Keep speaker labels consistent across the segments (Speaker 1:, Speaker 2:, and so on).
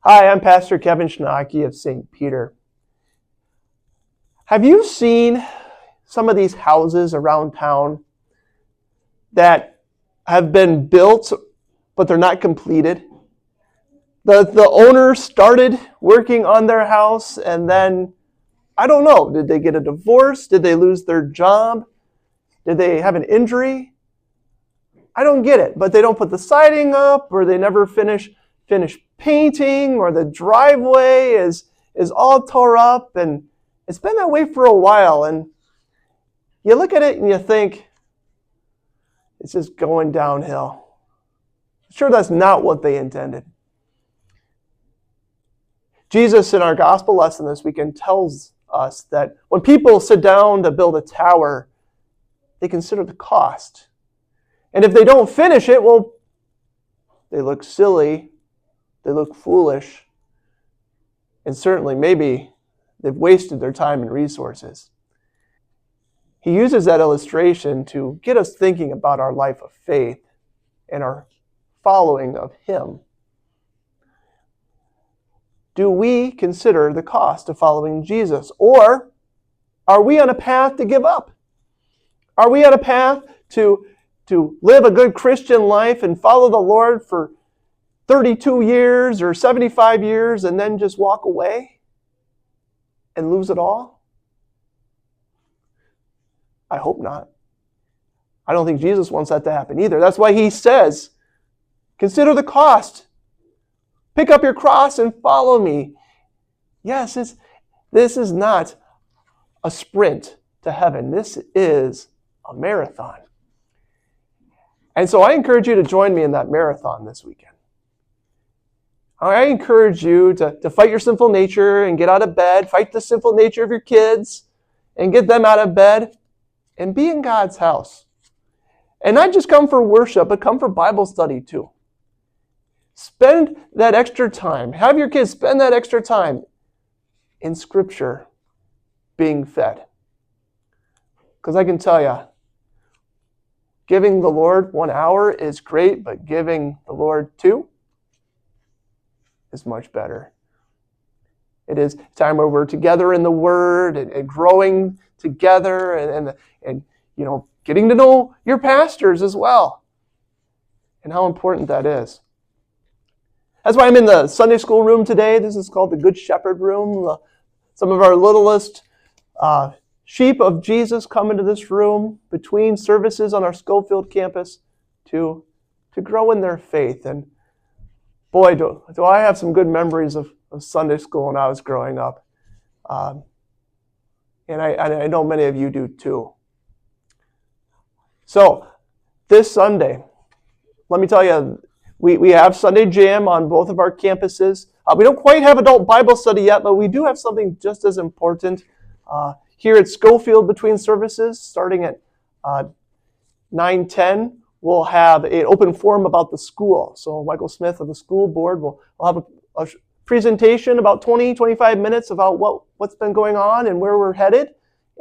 Speaker 1: Hi, I'm Pastor Kevin Schnake of St. Peter. Have you seen some of these houses around town that have been built, but they're not completed? The owner started working on their house and then, I don't know, did they get a divorce? Did they lose their job? Did they have an injury? I don't get it, but they don't put the siding up, or they never finish painting, or the driveway is all tore up, and it's been that way for a while. And you look at it and you think it's just going downhill. Sure, that's not what they intended. Jesus, in our gospel lesson this weekend, tells us that when people sit down to build a tower, they consider the cost. And if they don't finish it, well, they look silly, they look foolish, and certainly maybe they've wasted their time and resources. He uses that illustration to get us thinking about our life of faith and our following of Him. Do we consider the cost of following Jesus? Or are we on a path to give up? Are we on a path to live a good Christian life and follow the Lord for 32 years or 75 years and then just walk away and lose it all? I hope not. I don't think Jesus wants that to happen either. That's why He says, consider the cost. Pick up your cross and follow me. Yes, this is not a sprint to heaven. This is a marathon. And so I encourage you to join me in that marathon this weekend. I encourage you to fight your sinful nature and get out of bed, fight the sinful nature of your kids and get them out of bed and be in God's house. And not just come for worship, but come for Bible study too. Spend that extra time. Have your kids spend that extra time in Scripture being fed. Because I can tell you, giving the Lord 1 hour is great, but giving the Lord 2 is much better. It is time where we're together in the Word and growing together and getting to know your pastors as well and how important that is. That's why I'm in the Sunday school room today. This is called the Good Shepherd room. Some of our littlest sheep of Jesus come into this room between services on our Schofield campus to grow in their faith. And boy, do I have some good memories of Sunday school when I was growing up. And I know many of you do too. So this Sunday, let me tell you, we have Sunday Jam on both of our campuses. We don't quite have adult Bible study yet, but we do have something just as important here at Schofield between services. Starting at 9:10, we'll have an open forum about the school. So Michael Smith of the school board will have a presentation about 20-25 minutes about what's been going on and where we're headed,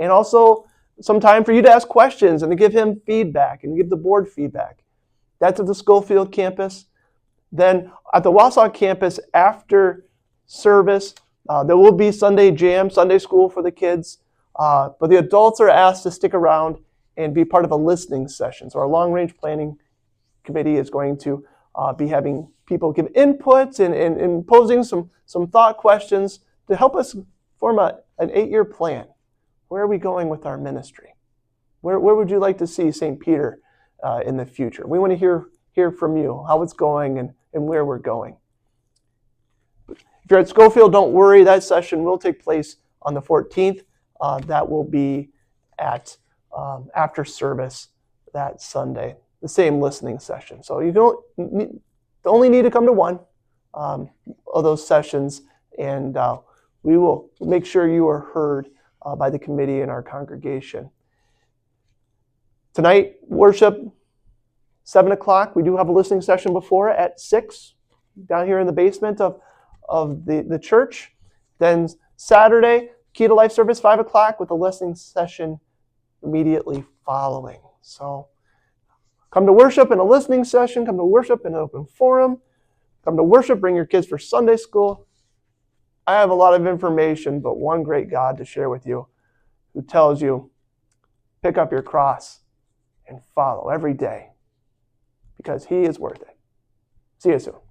Speaker 1: and also some time for you to ask questions and to give him feedback and give the board feedback. That's at the Schofield campus. Then at the Wausau campus, after service, there will be Sunday Jam, Sunday school for the kids. But the adults are asked to stick around and be part of a listening session. So our long-range planning committee is going to be having people give inputs and posing some thought questions to help us form an 8-year plan. Where are we going with our ministry? Where would you like to see St. Peter in the future? We want to hear from you, how it's going and where we're going. If you're at Schofield, don't worry. That session will take place on the 14th. That will be at after service that Sunday, the same listening session. So you only need to come to one of those sessions, and we will make sure you are heard by the committee and our congregation. Tonight, worship, 7 o'clock. We do have a listening session before at 6 down here in the basement of the church. Then Saturday, Key to Life service, 5 o'clock, with a listening session immediately following. So come to worship in a listening session, come to worship in an open forum, come to worship, bring your kids for Sunday school. I have a lot of information, but one great God to share with you who tells you, pick up your cross and follow every day because he is worth it. See you soon.